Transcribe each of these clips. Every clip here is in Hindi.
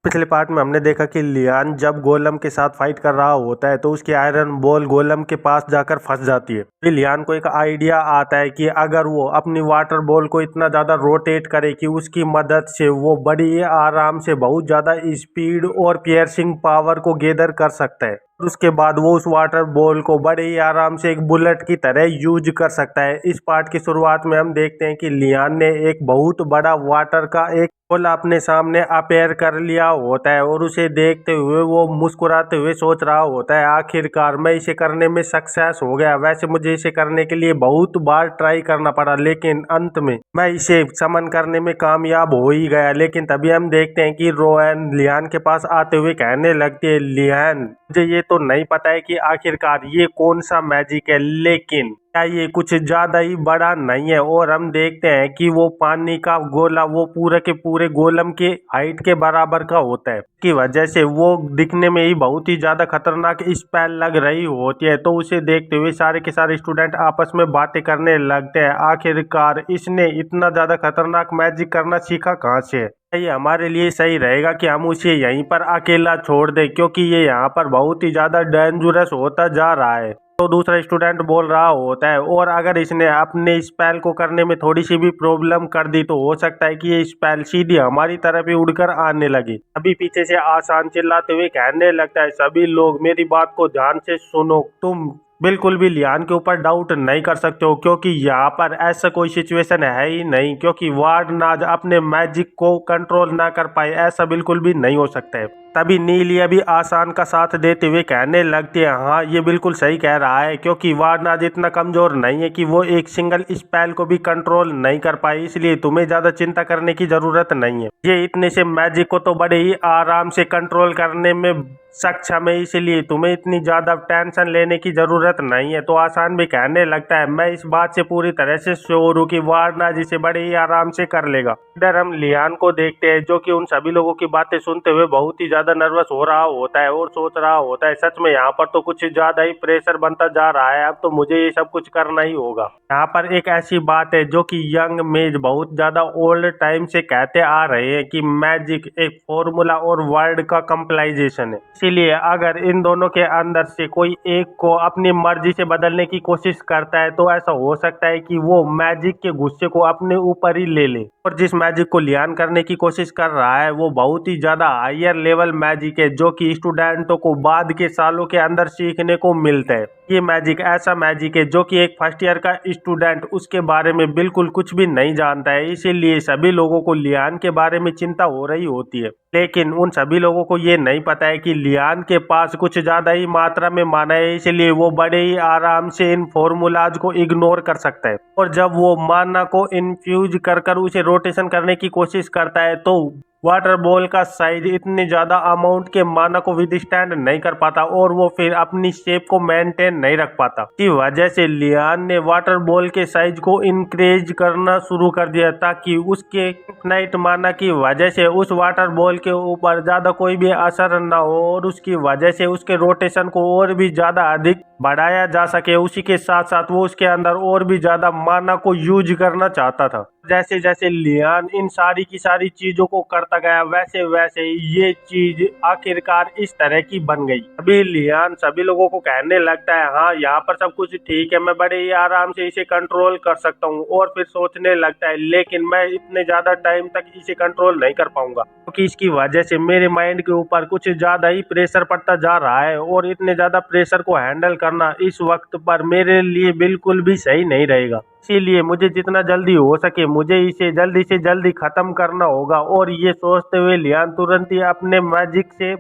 पिछले पार्ट में हमने देखा कि लियान जब गोलम के साथ फाइट कर रहा होता है तो उसकी आयरन बॉल गोलम के पास जाकर फंस जाती है। फिर लियान को एक आइडिया आता है कि अगर वो अपनी वाटर बॉल को इतना ज़्यादा रोटेट करे कि उसकी मदद से वो बड़ी आराम से बहुत ज़्यादा स्पीड और पियर्सिंग पावर को गैदर कर सकता है, उसके बाद वो उस वाटर बॉल को बड़े ही आराम से एक बुलेट की तरह यूज कर सकता है। इस पार्ट की शुरुआत में हम देखते हैं कि लियान ने एक बहुत बड़ा वाटर का एक बॉल अपने सामने अपेयर कर लिया होता है और उसे देखते हुए वो मुस्कुराते हुए सोच रहा होता है, आखिरकार मैं इसे करने में सक्सेस हो गया। वैसे मुझे इसे करने के लिए बहुत बार ट्राई करना पड़ा, लेकिन अंत में मैं इसे समन करने में कामयाब हो ही गया। लेकिन तभी हम देखते हैं कि रोएन लियान के पास आते हुए कहने लगती है, लियान मुझे ये तो नहीं पता है कि आखिरकार ये कौन सा मैजिक है, लेकिन क्या ये कुछ ज्यादा ही बड़ा नहीं है। और हम देखते हैं कि वो पानी का गोला वो पूरे के पूरे गोलम के हाइट के बराबर का होता है, की वजह से वो दिखने में ही बहुत ही ज्यादा खतरनाक स्पेल लग रही होती है। तो उसे देखते हुए सारे के सारे स्टूडेंट आपस में बातें करने लगते हैं, आखिरकार इसने इतना ज्यादा खतरनाक मैजिक करना सीखा कहाँ से है। ये हमारे लिए सही रहेगा कि हम उसे यहीं पर अकेला छोड़ दें, क्योंकि ये यहाँ पर बहुत ही ज्यादा डेंजरस होता जा रहा है। तो दूसरा स्टूडेंट बोल रहा होता है, और अगर इसने अपने स्पेल को करने में थोड़ी सी भी प्रॉब्लम कर दी तो हो सकता है कि ये स्पेल सीधी हमारी तरफ ही उड़कर आने लगे। अभी पीछे से आसान चिल्लाते हुए कहने लगता है, सभी लोग मेरी बात को ध्यान से सुनो, तुम बिल्कुल भी लियान के ऊपर डाउट नहीं कर सकते हो, क्योंकि यहाँ पर ऐसा कोई सिचुएशन है ही नहीं, क्योंकि वार्डनाज अपने मैजिक को कंट्रोल ना कर पाए, ऐसा बिल्कुल भी नहीं हो सकता है। तभी नीलिया भी आसान का साथ देते हुए कहने लगती है, हाँ ये बिल्कुल सही कह रहा है, क्योंकि वार्डनाज इतना कमजोर नहीं है कि वो एक सिंगल स्पेल को भी कंट्रोल नहीं कर पाए, इसलिए तुम्हें ज्यादा चिंता करने की जरूरत नहीं है। ये इतने से मैजिक को तो बड़े ही आराम से कंट्रोल करने में सक्षम है, इसलिए तुम्हें इतनी ज्यादा टेंशन लेने की जरूरत नहीं है। तो आसान भी कहने लगता है, मैं इस बात से पूरी तरह से श्योर हूँ कि वार्डनाज इसे बड़े ही आराम से कर लेगा। इधर हम लियान को देखते हैं जो कि उन सभी लोगों की बातें सुनते हुए बहुत ही ज्यादा नर्वस हो रहा होता है और सोच रहा होता है, सच में यहाँ पर तो कुछ ज्यादा ही प्रेशर बनता जा रहा है, अब तो मुझे ये सब कुछ करना ही होगा। यहाँ पर एक ऐसी बात है जो कि यंग मेज बहुत ज्यादा ओल्ड टाइम से कहते आ रहे हैं कि मैजिक एक फॉर्मूला और वर्ड का कंप्लाइजेशन है, इसीलिए अगर इन दोनों के अंदर से कोई एक को अपनी मर्जी से बदलने की कोशिश करता है तो ऐसा हो सकता है कि वो मैजिक के गुस्से को अपने ऊपर ही ले ले। और जिस मैजिक को लियान करने की कोशिश कर रहा है वो बहुत ही ज्यादा हायर लेवल मैजिक है, जो कि स्टूडेंटों को बाद के सालों के अंदर सीखने को मिलता है। ये मैजिक ऐसा मैजिक है जो कि एक फर्स्ट ईयर का स्टूडेंट उसके बारे में बिल्कुल कुछ भी नहीं जानता है, इसीलिए सभी लोगों को लियान के बारे में चिंता हो रही होती है। लेकिन उन सभी लोगों को ये नहीं पता है कि लियान के पास कुछ ज्यादा ही मात्रा में माना है, इसलिए वो बड़े ही आराम से इन फॉर्मूलाज को इग्नोर कर सकता है। और जब वो माना को इन्फ्यूज कर कर उसे रोटेशन करने की कोशिश करता है तो वाटर बॉल का साइज इतने ज्यादा अमाउंट के माना को विदस्टैंड नहीं कर पाता और वो फिर अपनी शेप को मेंटेन नहीं रख पाता। इसी वजह से लियान ने वाटर बॉल के साइज को इंक्रीज करना शुरू कर दिया ताकि उसके इन्फिनाइट माना की वजह से उस वाटर बॉल के ऊपर ज्यादा कोई भी असर न हो और उसकी वजह से उसके रोटेशन को और भी ज्यादा अधिक बढ़ाया जा सके। उसी के साथ साथ वो उसके अंदर और भी ज्यादा माना को यूज करना चाहता था। जैसे जैसे लियान इन सारी की सारी चीजों को करता गया वैसे वैसे ये चीज आखिरकार इस तरह की बन गई। अभी लियान सभी लोगों को कहने लगता है, हाँ यहाँ पर सब कुछ ठीक है, मैं बड़े ही आराम से इसे कंट्रोल कर सकता हूँ। और फिर सोचने लगता है, लेकिन मैं इतने ज्यादा टाइम तक इसे कंट्रोल नहीं कर पाऊंगा, क्योंकि इसकी वजह से मेरे माइंड के ऊपर कुछ ज्यादा ही प्रेशर पड़ता जा रहा है और इतने ज्यादा प्रेशर को हैंडल करना इस वक्त पर मेरे लिए बिल्कुल भी सही नहीं रहेगा। इसीलिए मुझे जितना जल्दी हो सके मुझे इसे जल्दी से जल्दी खत्म करना होगा। और ये सोचते हुए लियान तुरंत ही अपने मैजिक से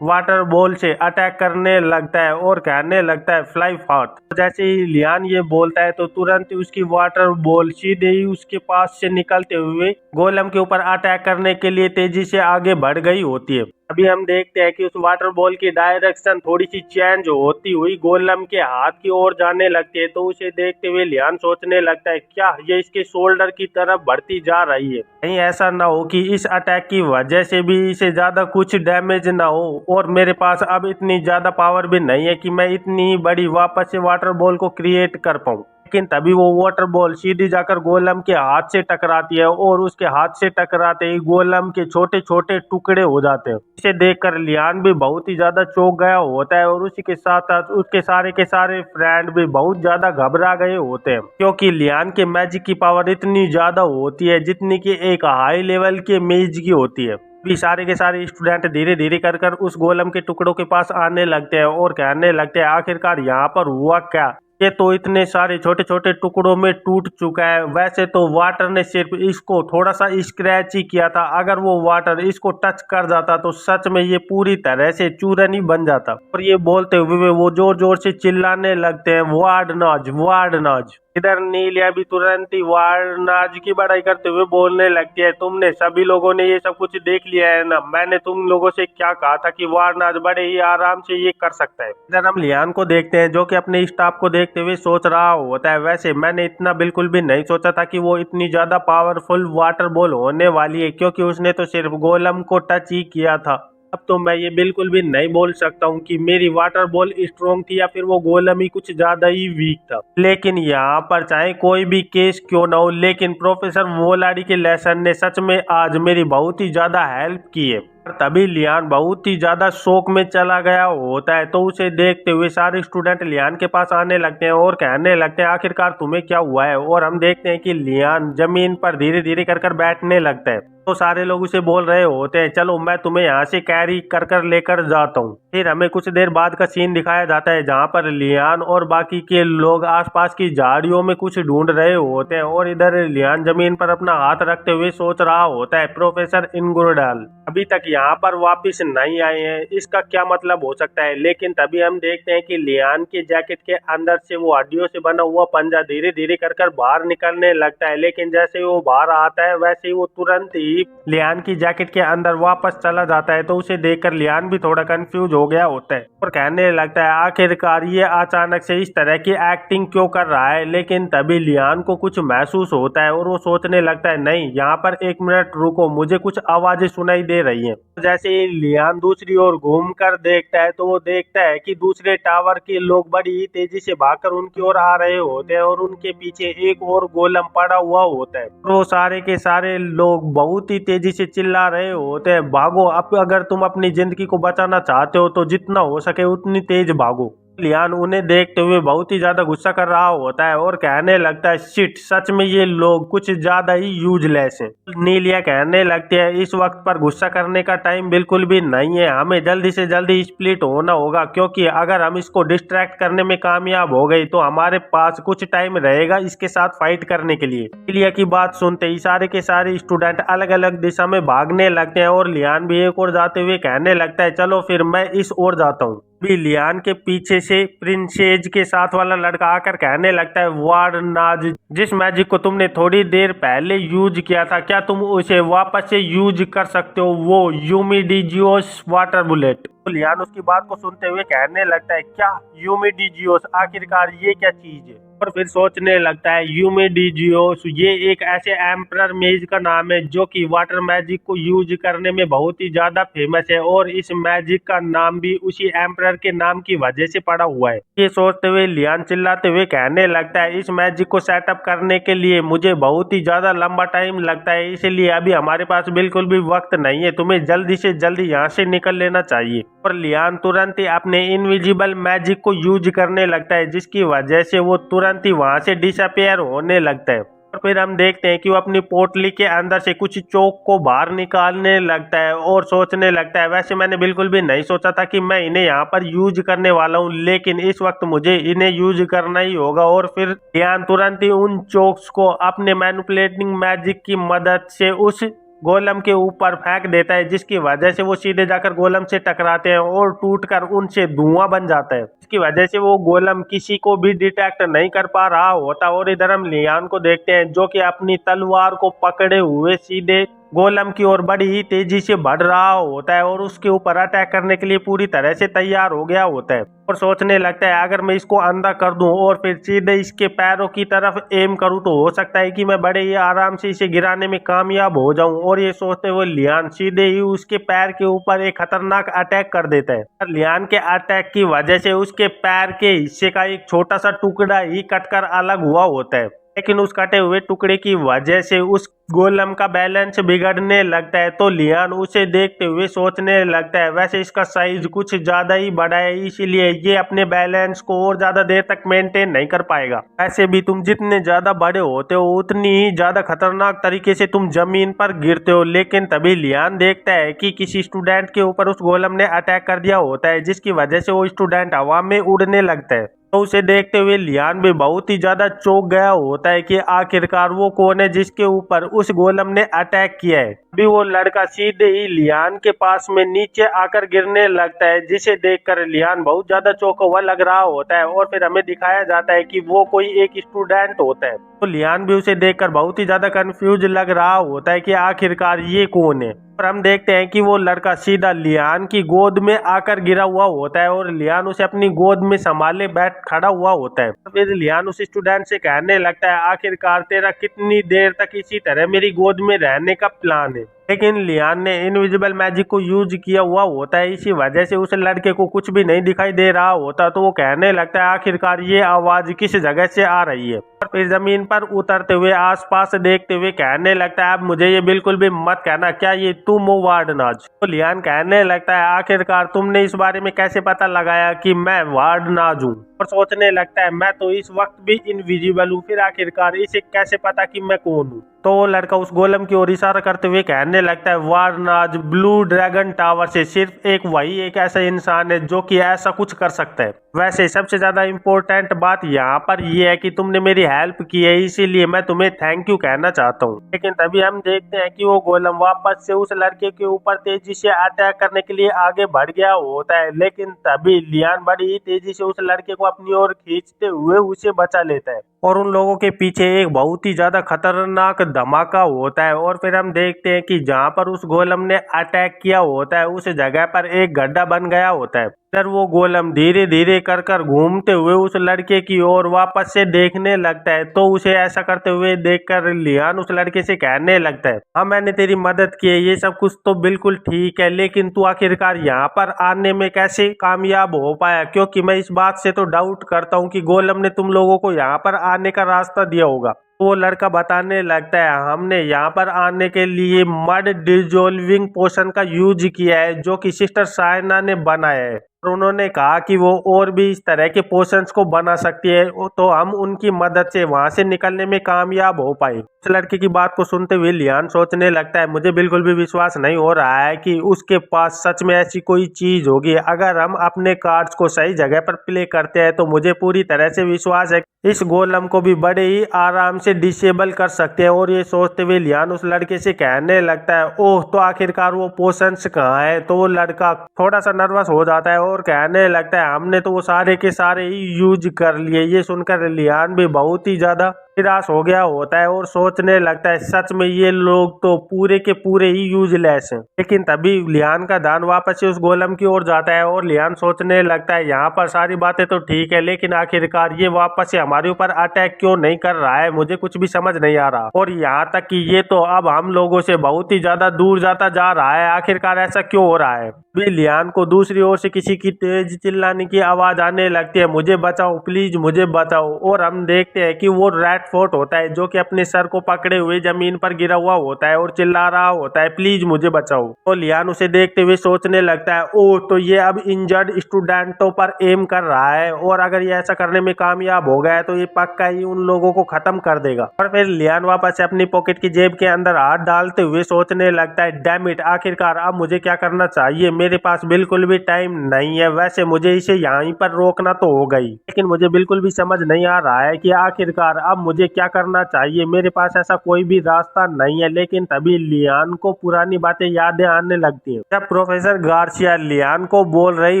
वाटर बॉल से अटैक करने लगता है और कहने लगता है, फ्लाई फास्ट। जैसे ही लियान ये बोलता है तो तुरंत ही उसकी वाटर बॉल सीधे ही उसके पास से निकलते हुए गोलम के ऊपर अटैक करने के लिए तेजी से आगे बढ़ गई होती है। अभी हम देखते हैं कि उस वाटर बॉल की डायरेक्शन थोड़ी सी चेंज होती हुई गोलम के हाथ की ओर जाने लगती है। तो उसे देखते हुए लियान सोचने लगता है, क्या ये इसके शोल्डर की तरफ बढ़ती जा रही है, कहीं ऐसा ना हो कि इस अटैक की वजह से भी इसे ज्यादा कुछ डैमेज ना हो और मेरे पास अब इतनी ज्यादा पावर भी नहीं है कि मैं इतनी बड़ी वापस से वाटर बॉल को क्रिएट कर पाऊँ। लेकिन तभी वो वाटर बॉल सीधी जाकर गोलम के हाथ से टकराती है और उसके हाथ से टकराते ही गोलम के छोटे छोटे टुकड़े हो जाते हैं। इसे देखकर लियान भी बहुत ही ज्यादा चौंक गया होता है और उसी के साथ साथ उसके सारे के सारे फ्रेंड भी बहुत ज्यादा घबरा गए होते हैं, क्योंकि लियान के मैजिक की पावर इतनी ज्यादा होती है जितनी की एक हाई लेवल के मेज की होती है। भी सारे के सारे स्टूडेंट धीरे धीरे कर कर उस गोलम के टुकड़ों के पास आने लगते हैं और कहने लगते हैं आखिरकार यहाँ पर हुआ क्या। ये तो इतने सारे छोटे छोटे टुकड़ों में टूट चुका है। वैसे तो वाटर ने सिर्फ इसको थोड़ा सा स्क्रैच ही किया था, अगर वो वाटर इसको टच कर जाता तो सच में ये पूरी तरह से चूरन ही बन जाता। और ये बोलते हुए वो जोर जोर से चिल्लाने लगते हैं वार्डनाज वार्डनाज। इधर नीलिया भी तुरंत ही वार्डनाज की बड़ाई करते हुए बोलने लगती है तुमने सभी लोगों ने ये सब कुछ देख लिया है ना, मैंने तुम लोगों से क्या कहा था कि वार्डनाज बड़े ही आराम से ये कर सकता है। इधर हम लियान को देखते हैं जो कि अपने स्टाफ को देखते हुए सोच रहा होता है वैसे मैंने इतना बिल्कुल भी नहीं सोचा था कि वो इतनी ज्यादा पावरफुल वाटर बॉल होने वाली है, क्योंकि उसने तो सिर्फ गोलम को टच ही किया था। अब तो मैं ये बिल्कुल भी नहीं बोल सकता हूँ कि मेरी वाटर बॉल स्ट्रॉन्ग थी या फिर वो गोलम ही कुछ ज्यादा ही वीक था। लेकिन यहाँ पर चाहे कोई भी केस क्यों ना हो, लेकिन प्रोफेसर वोलाडी के लेसन ने सच में आज मेरी बहुत ही ज्यादा हेल्प की है। तभी लियान बहुत ही ज्यादा शौक में चला गया होता है, तो उसे देखते हुए सारे स्टूडेंट लियान के पास आने लगते हैं और कहने लगते हैं आखिरकार तुम्हें क्या हुआ है। और हम देखते हैं कि लियान जमीन पर धीरे धीरे कर कर बैठने लगता है, तो सारे लोग उसे बोल रहे होते हैं चलो मैं तुम्हें यहाँ से कैरी कर कर लेकर जाता हूँ। फिर हमें कुछ देर बाद का सीन दिखाया जाता है जहाँ पर लियान और बाकी के लोग आसपास की झाड़ियों में कुछ ढूंढ रहे होते हैं और इधर लियान जमीन पर अपना हाथ रखते हुए सोच रहा होता है प्रोफेसर इंगुरडाल अभी तक यहाँ पर वापस नहीं आए हैं, इसका क्या मतलब हो सकता है। लेकिन तभी हम देखते हैं कि लियान के जैकेट के अंदर से वो हड्डियों से बना हुआ पंजा धीरे धीरे कर कर बाहर निकलने लगता है, लेकिन जैसे ही वो बाहर आता है वैसे ही वो तुरंत ही लियान की जैकेट के अंदर वापस चला जाता है। तो उसे देखकर लियान भी थोड़ा कंफ्यूज हो गया होता है और कहने लगता है आखिरकार ये अचानक से इस तरह की एक्टिंग क्यों कर रहा है। लेकिन तभी लियान को कुछ महसूस होता है और वो सोचने लगता है नहीं यहाँ पर एक मिनट रुको, मुझे कुछ आवाजें सुनाई दे रही हैं। जैसे ही लियान दूसरी ओर घूम कर देखता है तो वो देखता है कि दूसरे टावर के लोग बड़ी तेजी से भागकर उनकी ओर आ रहे होते हैं और उनके पीछे एक और गोलम पड़ा हुआ होता है। वो सारे के सारे लोग बहुत ही तेजी से चिल्ला रहे होते हैं भागो, अब अगर तुम अपनी जिंदगी को बचाना चाहते हो तो जितना हो सके उतनी तेज भागो। लियान उन्हें देखते हुए बहुत ही ज्यादा गुस्सा कर रहा होता है और कहने लगता है शिट, सच में ये लोग कुछ ज्यादा ही यूजलेस हैं। नीलिया कहने लगती है इस वक्त पर गुस्सा करने का टाइम बिल्कुल भी नहीं है, हमें जल्दी से जल्दी स्प्लिट होना होगा, क्योंकि अगर हम इसको डिस्ट्रैक्ट करने में कामयाब हो गई तो हमारे पास कुछ टाइम रहेगा इसके साथ फाइट करने के लिए। नीलिया की बात सुनते ही सारे के सारे स्टूडेंट अलग अलग दिशा में भागने लगते हैं और लियान भी एक ओर जाते हुए कहने लगता है चलो फिर मैं इस ओर जाता हूँ। भी लियान के पीछे से प्रिंसेज के साथ वाला लड़का आकर कहने लगता है वार्डनाज, जिस मैजिक को तुमने थोड़ी देर पहले यूज किया था क्या तुम उसे वापस से यूज कर सकते हो, वो यूमिडिजियोस वाटर बुलेट। तो लियान उसकी बात को सुनते हुए कहने लगता है क्या यूमिडिजियोस, आखिरकार ये क्या चीज है। और फिर सोचने लगता है यूमिडिजियोस ये एक ऐसे एम्परर मेज का नाम है जो कि वाटर मैजिक को यूज करने में बहुत ही ज्यादा फेमस है और इस मैजिक का नाम भी उसी एम्परर के नाम की वजह से पड़ा हुआ है। ये सोचते हुए लियान चिल्लाते हुए कहने लगता है इस मैजिक को सेटअप करने के लिए मुझे बहुत ही ज्यादा लंबा टाइम लगता है, इसलिए अभी हमारे पास बिल्कुल भी वक्त नहीं है, तुम्हें जल्दी से जल्दी यहाँ से निकल लेना चाहिए। और लियान तुरंत ही अपने इनविजिबल मैजिक को यूज करने लगता है जिसकी वजह से वो तुरंत ही वहां से डिसअपियर होने लगता है। और फिर हम देखते हैं कि वो अपनी पोटली के अंदर से कुछ चौक को बाहर निकालने लगता है और सोचने लगता है वैसे मैंने बिल्कुल भी नहीं सोचा था कि मैं इन्हें यहाँ पर यूज करने वाला हूँ, लेकिन इस वक्त मुझे इन्हें यूज करना ही होगा। और फिर लियान तुरंत ही उन चौक्स को अपने मैनिपुलेटिंग मैजिक की मदद से उस गोलम के ऊपर फेंक देता है, जिसकी वजह से वो सीधे जाकर गोलम से टकराते हैं और टूटकर उनसे धुआं बन जाता है, इसकी वजह से वो गोलम किसी को भी डिटेक्ट नहीं कर पा रहा होता। और इधर हम लियान को देखते हैं जो कि अपनी तलवार को पकड़े हुए सीधे गोलम की ओर बड़ी ही तेजी से बढ़ रहा होता है और उसके ऊपर अटैक करने के लिए पूरी तरह से तैयार हो गया होता है और सोचने लगता है अगर मैं इसको अंधा कर दूं और फिर सीधे इसके पैरों की तरफ एम करूं तो हो सकता है कि मैं बड़े ही आराम से इसे गिराने में कामयाब हो जाऊं। और ये सोचते हुए लियान सीधे ही उसके पैर के ऊपर एक खतरनाक अटैक कर देता है। पर लियान के अटैक की वजह से उसके पैर के हिस्से का एक छोटा सा टुकड़ा ही कटकर अलग हुआ होता है, लेकिन उस कटे हुए टुकड़े की वजह से उस गोलम का बैलेंस बिगड़ने लगता है। तो लियान उसे देखते हुए सोचने लगता है वैसे इसका साइज कुछ ज्यादा ही बड़ा है, इसीलिए ये अपने बैलेंस को और ज्यादा देर तक मेंटेन नहीं कर पाएगा। वैसे भी तुम जितने ज्यादा बड़े होते हो उतनी ही ज्यादा खतरनाक तरीके से तुम जमीन पर गिरते हो। लेकिन तभी लियान देखता है कि किसी स्टूडेंट के ऊपर उस गोलम ने अटैक कर दिया होता है, जिसकी वजह से वो स्टूडेंट हवा में उड़ने लगता है। तो उसे देखते हुए लियान भी बहुत ही ज्यादा चौंक गया होता है कि आखिरकार वो कौन है जिसके ऊपर उस गोलम ने अटैक किया है। अभी वो लड़का सीधे ही लियान के पास में नीचे आकर गिरने लगता है, जिसे देखकर लियान बहुत ज्यादा चौंका हुआ लग रहा होता है और फिर हमें दिखाया जाता है कि वो कोई एक स्टूडेंट होता है। तो लियान भी उसे देखकर बहुत ही ज्यादा कंफ्यूज लग रहा होता है कि आखिरकार ये कौन है। और हम देखते हैं कि वो लड़का सीधा लियान की गोद में आकर गिरा हुआ होता है और लियान उसे अपनी गोद में संभाले बैठ खड़ा हुआ होता है। फिर लियान उस स्टूडेंट से कहने लगता है आखिरकार तेरा कितनी देर तक इसी तरह मेरी गोद में रहने का प्लान है। लेकिन लियान ने इनविजिबल मैजिक को यूज किया हुआ होता है, इसी वजह से उस लड़के को कुछ भी नहीं दिखाई दे रहा होता। तो वो कहने लगता है आखिरकार ये आवाज किस जगह से आ रही है। और फिर जमीन पर उतरते हुए आसपास देखते हुए कहने लगता है अब मुझे ये बिल्कुल भी मत कहना, क्या ये तुम हो वार्डनाज। तो लियान कहने लगता है आखिरकार तुमने इस बारे में कैसे पता लगाया कि मैं वार्डनाज हूँ। और सोचने लगता है मैं तो इस वक्त भी इनविजिबल हूँ, फिर आखिरकार इसे कैसे पता कि मैं कौन हूँ। तो वो लड़का उस गोलम की ओर इशारा करते हुए कहने लगता है वारनाज ब्लू ड्रैगन टावर से सिर्फ एक ऐसा इंसान है जो कि ऐसा कुछ कर सकता है। वैसे सबसे ज्यादा इम्पोर्टेंट बात यहाँ पर यह है कि तुमने मेरी हेल्प की है, इसीलिए मैं तुम्हें थैंक यू कहना चाहता हूँ। लेकिन तभी हम देखते हैं कि वो गोलम वापस से उस लड़के के ऊपर तेजी से अटैक करने के लिए आगे बढ़ गया होता है। लेकिन तभी लियान बड़ी ही तेजी से उस लड़के को अपनी ओर खींचते हुए उसे बचा लेता है और उन लोगों के पीछे एक बहुत ही ज्यादा खतरनाक धमाका होता है। और फिर हम देखते हैं कि जहाँ पर उस गोलम ने अटैक किया होता है उस जगह पर एक गड्ढा बन गया होता है। फिर वो गोलम धीरे धीरे कर घूमते हुए उस लड़के की ओर वापस से देखने लगता है। तो उसे ऐसा करते हुए देखकर लियान उस लड़के से कहने लगता है हाँ मैंने तेरी मदद की है, ये सब कुछ तो बिल्कुल ठीक है, लेकिन तू आखिरकार यहाँ पर आने में कैसे कामयाब हो पाया, क्योंकि मैं इस बात से तो डाउट करता हूँ कि गोलम ने तुम लोगों को यहाँ पर आने का रास्ता दिया होगा। वो लड़का बताने लगता है हमने यहाँ पर आने के लिए मड डिजोल्विंग पोशन का यूज किया है जो कि सिस्टर साइना ने बनाया है और उन्होंने कहा कि वो और भी इस तरह के पोशंस को बना सकती है, तो हम उनकी मदद से वहां से निकलने में कामयाब हो पाए। उस लड़के की बात को सुनते हुए लियान सोचने लगता है मुझे बिल्कुल भी विश्वास नहीं हो रहा है कि उसके पास सच में ऐसी कोई चीज होगी। अगर हम अपने कार्ड्स को सही जगह पर प्ले करते हैं तो मुझे पूरी तरह से विश्वास है इस गोलम को भी बड़े ही आराम से डिसेबल कर सकते हैं। और ये सोचते हुए लियान उस लड़के से कहने लगता है ओह तो आखिरकार वो पोशंस कहाँ है। तो वो लड़का थोड़ा सा नर्वस हो जाता है और कहने लगता है हमने तो वो सारे के सारे ही यूज कर लिए। ये सुनकर लियान भी बहुत ही ज्यादा निराश हो गया होता है और सोचने लगता है सच में ये लोग तो पूरे के पूरे ही यूजलेस हैं। लेकिन तभी लियान का ध्यान वापस से उस गोलम की ओर जाता है और लियान सोचने लगता है यहाँ पर सारी बातें तो ठीक है, लेकिन आखिरकार ये वापस से हमारे ऊपर अटैक क्यों नहीं कर रहा है, मुझे कुछ भी समझ नहीं आ रहा। और यहाँ तक कि ये तो अब हम लोगों से बहुत ही ज्यादा दूर जाता जा रहा है, आखिरकार ऐसा क्यों हो रहा है। भी लियान को दूसरी ओर से किसी की तेज चिल्लाने की आवाज आने लगती है मुझे बचाओ प्लीज मुझे बचाओ। और हम देखते हैं कि वो रैटफोर्ट होता है जो कि अपने सर को पकड़े हुए जमीन पर गिरा हुआ होता है और चिल्ला रहा होता है प्लीज मुझे बचाओ। तो लियान उसे देखते हुए सोचने लगता है ओह तो ये अब इंजर्ड स्टूडेंटों पर एम कर रहा है और अगर ये ऐसा करने में कामयाब हो गया तो ये पक्का ही उन लोगों को खत्म कर देगा। और फिर लियान वापस से अपनी पॉकेट की जेब के अंदर हाथ डालते हुए सोचने लगता है डैम इट, आखिरकार अब मुझे क्या करना चाहिए, मेरे पास बिल्कुल भी टाइम नहीं है। वैसे मुझे इसे यहीं पर रोकना तो होगा ही, लेकिन मुझे बिल्कुल भी समझ नहीं आ रहा है कि आखिरकार अब मुझे क्या करना चाहिए, मेरे पास ऐसा कोई भी रास्ता नहीं है। लेकिन तभी लियान को पुरानी बातें यादें आने लगती हैं। जब प्रोफेसर गार्सिया लियान को बोल रही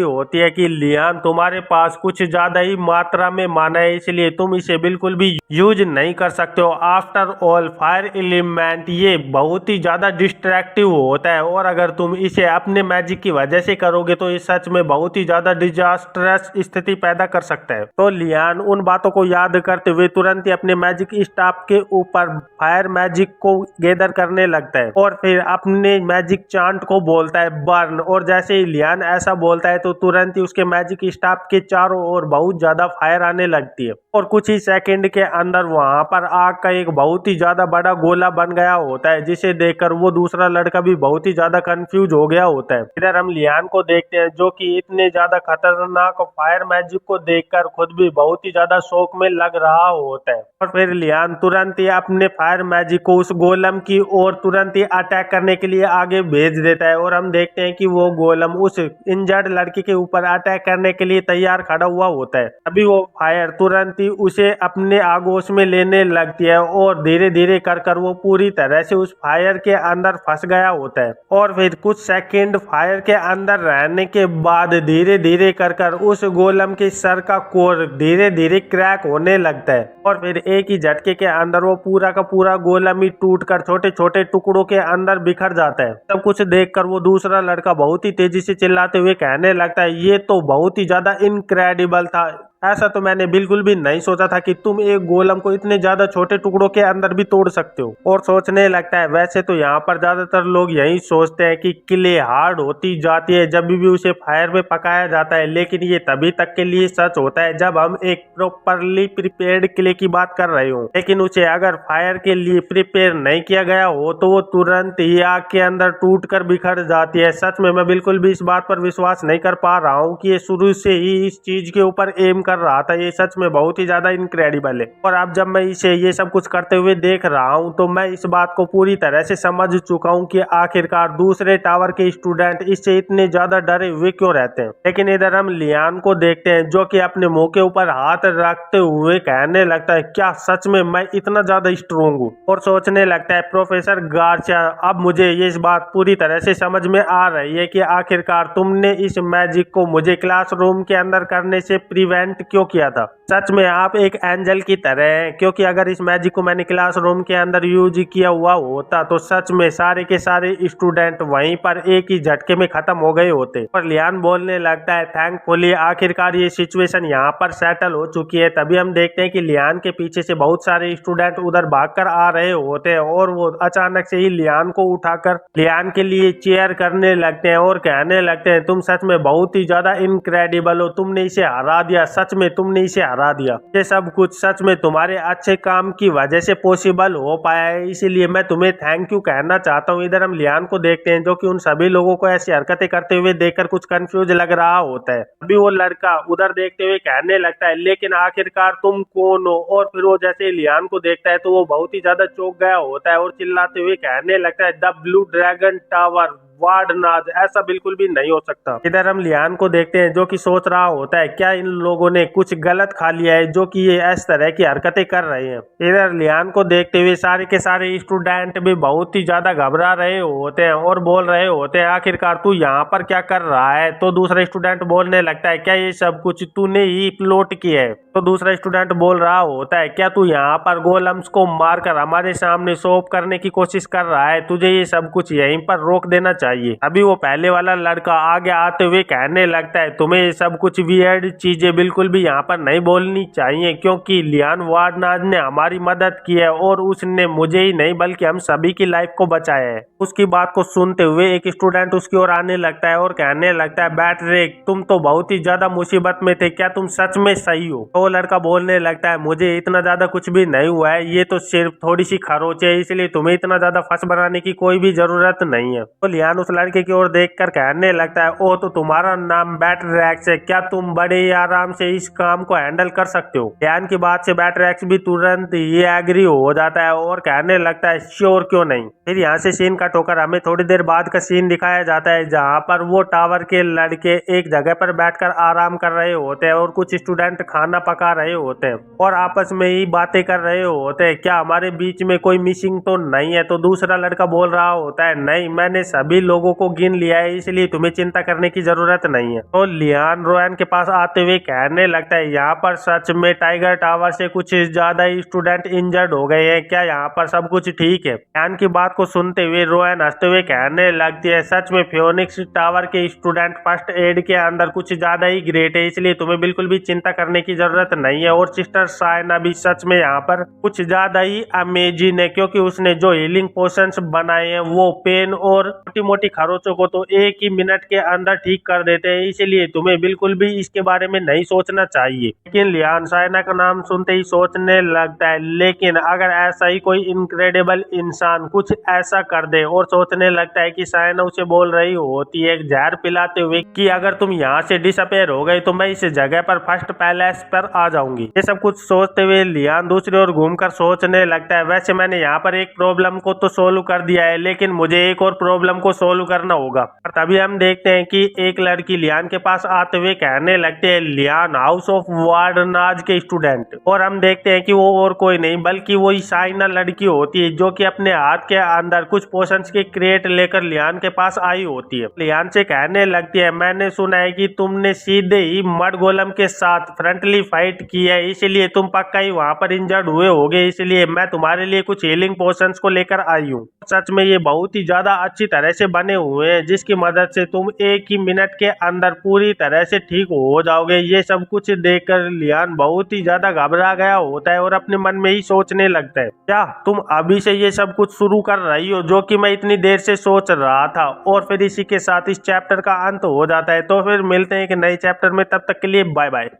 होती है कि लियान तुम्हारे पास कुछ ज्यादा ही मात्रा में माना है, इसलिए तुम इसे बिल्कुल भी यूज नहीं कर सकते हो। आफ्टर ऑल फायर एलिमेंट ये बहुत ही ज्यादा डिस्ट्रैक्टिव होता है और अगर तुम इसे अपने मैजिक की वजह से करोगे तो ये सच में बहुत ही ज्यादा डिजास्टरस स्थिति पैदा कर सकता है। तो लियान उन बातों को याद करते हुए तुरंत ही अपने मैजिक स्टाफ के ऊपर फायर मैजिक को गैदर करने लगता है और फिर अपने मैजिक चांट को बोलता है बर्न। और जैसे ही लियान ऐसा बोलता है तो तुरंत ही उसके मैजिक स्टाफ के चारों ओर बहुत ज्यादा फायर आने लगती है और कुछ ही सेकंड के अंदर वहां पर आग का एक बहुत ही ज्यादा बड़ा गोला बन गया होता है, जिसे देखकर वो दूसरा लड़का भी बहुत ही ज्यादा कंफ्यूज हो गया होता है। इधर हम लियान को देखते हैं जो कि इतने ज्यादा खतरनाक फायर मैजिक को देखकर खुद भी बहुत ही ज्यादा शौक में लग रहा होता है और फिर लियान तुरंत ही अपने फायर मैजिक को उस गोलम की ओर तुरंत ही अटैक करने के लिए आगे भेज देता है और हम देखते हैं कि वो गोलम उस इंजर्ड लड़के के ऊपर अटैक करने के लिए तैयार खड़ा हुआ होता है। अभी वो फायर तुरंत ही उसे अपने आगोश में लेने लगती है और धीरे धीरे कर वो पूरी तरह से उस फायर के अंदर फंस गया होता है और फिर कुछ सेकंड फायर के अंदर रहने के बाद धीरे धीरे कर उस गोलम के सर का कोर धीरे धीरे क्रैक होने लगता है और फिर एक ही झटके के अंदर वो पूरा का पूरा गोलम ही टूटकर छोटे छोटे टुकड़ों के अंदर बिखर जाता है। सब कुछ देखकर वो दूसरा लड़का बहुत ही तेजी से चिल्लाते हुए कहने लगता है ये तो बहुत ही ज्यादा इनक्रेडिबल था, ऐसा तो मैंने बिल्कुल भी नहीं सोचा था कि तुम एक गोलम को इतने ज्यादा छोटे टुकड़ों के अंदर भी तोड़ सकते हो। और सोचने लगता है वैसे तो यहाँ पर ज्यादातर लोग यही सोचते हैं कि क्ले हार्ड होती जाती है जब भी उसे फायर में पकाया जाता है, लेकिन ये तभी तक के लिए सच होता है जब हम एक प्रॉपरली प्रिपेयर्ड क्ले की बात कर रहे हो। लेकिन उसे अगर फायर के लिए प्रिपेयर नहीं किया गया हो तो वो तुरंत ही आग के अंदर टूट कर बिखर जाती है। सच में मैं बिल्कुल भी इस बात पर विश्वास नहीं कर पा रहा हूँ कि ये शुरू से ही इस चीज के ऊपर एम कर रहा था। ये सच में बहुत ही ज्यादा इनक्रेडिबल है और अब जब मैं इसे ये सब कुछ करते हुए देख रहा हूँ तो मैं इस बात को पूरी तरह से समझ चुका हूँ कि आखिरकार दूसरे टावर के स्टूडेंट इससे इतने ज्यादा डरे हुए क्यों रहते हैं। लेकिन इधर हम लियान को देखते हैं जो कि अपने मुंह के ऊपर हाथ रखते हुए कहने लगता है क्या सच में मैं इतना ज्यादा स्ट्रोंग हूँ। और सोचने लगता है प्रोफेसर गार्सिया अब मुझे ये इस बात पूरी तरह से समझ में आ रही है कि आखिरकार तुमने इस मैजिक को मुझे क्लासरूम के अंदर करने से प्रिवेंट क्यों किया था। सच में आप एक एंजल की तरह हैं, क्योंकि अगर इस मैजिक को मैंने क्लासरूम के अंदर यूज किया हुआ होता तो सच में सारे के सारे स्टूडेंट वहीं पर एक ही झटके में खत्म हो गए होते। और लियान बोलने लगता है थैंकफुली आखिरकार ये सिचुएशन यहाँ पर सेटल हो चुकी है। तभी हम देखते हैं कि लियान के पीछे से बहुत सारे स्टूडेंट उधर भागकर आ रहे होते हैं और वो अचानक से ही लियान को उठाकर लियान के लिए चेयर करने लगते हैं और कहने लगते हैं तुम सच में बहुत ही ज्यादा इनक्रेडिबल हो, तुमने इसे हरा दिया, सच में तुमने इसे हरा दिया। ये सब कुछ सच में तुम्हारे अच्छे काम की वजह से पॉसिबल हो पाया है, इसीलिए मैं तुम्हें थैंक यू कहना चाहता हूँ। इधर हम लियान को देखते हैं जो कि उन सभी लोगों को ऐसी हरकतें करते हुए देखकर कुछ कंफ्यूज लग रहा होता है। अभी वो लड़का उधर देखते हुए कहने लगता है लेकिन आखिरकार तुम कौन हो। और फिर वो जैसे लियान को देखता है तो वो बहुत ही ज्यादा चौंक गया होता है और चिल्लाते हुए कहने लगता है द ब्लू ड्रैगन टावर वार्डनाज, ऐसा बिल्कुल भी नहीं हो सकता। इधर हम लियान को देखते हैं जो कि सोच रहा होता है क्या इन लोगों ने कुछ गलत खा लिया है जो कि ये इस तरह की हरकतें कर रहे हैं। इधर लियान को देखते हुए सारे के सारे स्टूडेंट भी बहुत ही ज्यादा घबरा रहे होते हैं और बोल रहे होते हैं आखिरकार तू यहाँ पर क्या कर रहा है। तो दूसरा स्टूडेंट बोलने लगता है क्या ये सब कुछ तूने ही प्लॉट किया है। तो दूसरा स्टूडेंट बोल रहा होता है क्या तू यहाँ पर गोलम्स को मारकर हमारे सामने शॉप करने की कोशिश कर रहा है, तुझे ये सब कुछ यहीं पर रोक देना चाहिए। अभी वो पहले वाला लड़का आगे आते हुए कहने लगता है तुम्हें ये सब कुछ वियर्ड चीजें बिल्कुल भी यहाँ पर नहीं बोलनी चाहिए, क्योंकि लियान वार्डनाज ने हमारी मदद की है और उसने मुझे ही नहीं बल्कि हम सभी की लाइफ को बचाया है। उसकी बात को सुनते हुए एक स्टूडेंट उसकी ओर आने लगता है और कहने लगता है बैटरेक तुम तो बहुत ही ज्यादा मुसीबत में थे, क्या तुम सच में सही हो। तो वो लड़का बोलने लगता है मुझे इतना ज्यादा कुछ भी नहीं हुआ है, ये तो सिर्फ थोड़ी सी खरोच है, इसलिए तुम्हें इतना ज्यादा फंस बनाने की कोई भी जरूरत नहीं है। तो लियान उस लड़के की ओर देखकर कहने लगता है, ओ तो तुम्हारा नाम बैटरैक्स है, क्या तुम बड़े ही आराम से इस काम को हैंडल कर सकते हो। लियान की बात से बैटरैक्स भी तुरंत ये एग्री हो जाता है और कहने लगता है श्योर क्यों नहीं। फिर यहाँ से सीन कट होकर हमें थोड़ी देर बाद का सीन दिखाया जाता है जहाँ पर वो टावर के लड़के एक जगह पर बैठकर आराम कर रहे होते हैं और कुछ स्टूडेंट खाना पका रहे होते हैं और आपस में ही बातें कर रहे होते हैं, क्या हमारे बीच में कोई मिसिंग तो नहीं है। तो दूसरा लड़का बोल रहा होता है, नहीं मैंने सभी लोगों को गिन लिया है, इसलिए तुम्हें चिंता करने की जरूरत नहीं है। तो लियान रोएन के पास आते हुए कहने लगता है, यहाँ पर सच में टाइगर टावर से कुछ ज्यादा ही स्टूडेंट इंजर्ड हो गए हैं, क्या यहाँ पर सब कुछ ठीक है। लियान की बात को सुनते हुए रोएन हंसते हुए कहने लगती है, सच में फियोनिक्स टावर के स्टूडेंट फर्स्ट एड के अंदर कुछ ज्यादा ही ग्रेट है, इसलिए तुम्हें बिल्कुल भी चिंता करने की जरूरत नहीं है। और सिस्टर साइना भी सच में यहाँ पर कुछ ज्यादा ही अमेजिंग है, क्योंकि उसने जो हीलिंग पोशंस बनाए हैं वो पेन और मोटी मोटी खरोचों को तो एक ही मिनट के अंदर ठीक कर देते हैं, इसलिए तुम्हें बिल्कुल भी इसके बारे में नहीं सोचना चाहिए। लेकिन लियान साइना का नाम सुनते ही सोचने लगता है, लेकिन अगर ऐसा ही कोई इनक्रेडिबल इंसान कुछ ऐसा कर दे, और सोचने लगता है कि साइना उसे बोल रही होती है जहर पिलाते हुए कि अगर तुम यहाँ से डिसअपेयर हो गए तो मैं इस जगह पर फर्स्ट पैलेस पर आ जाऊंगी। ये सब कुछ सोचते हुए लियान दूसरी ओर घूमकर सोचने लगता है, वैसे मैंने यहाँ पर एक प्रॉब्लम को तो सोल्व कर दिया है, लेकिन मुझे एक और प्रॉब्लम को सोल्व करना होगा। और तभी हम देखते हैं कि एक लड़की लियान के पास आते हुए कहने लगते हैं, लियान हाउस ऑफ वार्डनाज के स्टूडेंट। और हम देखते हैं कि वो और कोई नहीं बल्कि वो साइना लड़की होती है जो कि अपने हाथ के अंदर कुछ पोशंस के क्रेट लेकर लियान के पास आई होती है। लियान से कहने लगती है, मैंने सुना है कि तुमने सीधे ही मड गोलम के साथ फ्रंटली फाइट की है, इसलिए तुम पक्का ही वहां पर इंजर्ड हुए होगे, इसलिए मैं तुम्हारे लिए कुछ हीलिंग पोशंस को लेकर आई हूँ। सच में ये बहुत ही ज्यादा अच्छी तरह से बने हुए हैं, जिसकी मदद से तुम एक ही मिनट के अंदर पूरी तरह से ठीक हो जाओगे। ये सब कुछ देखकर लियान बहुत ही ज्यादा घबरा गया होता है और अपने मन में ही सोचने लगता है, क्या तुम अभी से ये सब कुछ शुरू कर रही हो जो कि मैं इतनी देर से सोच रहा था। और फिर इसी के साथ इस चैप्टर का अंत हो जाता है। तो फिर मिलते हैं एक नए चैप्टर में, तब तक के लिए बाय बाय।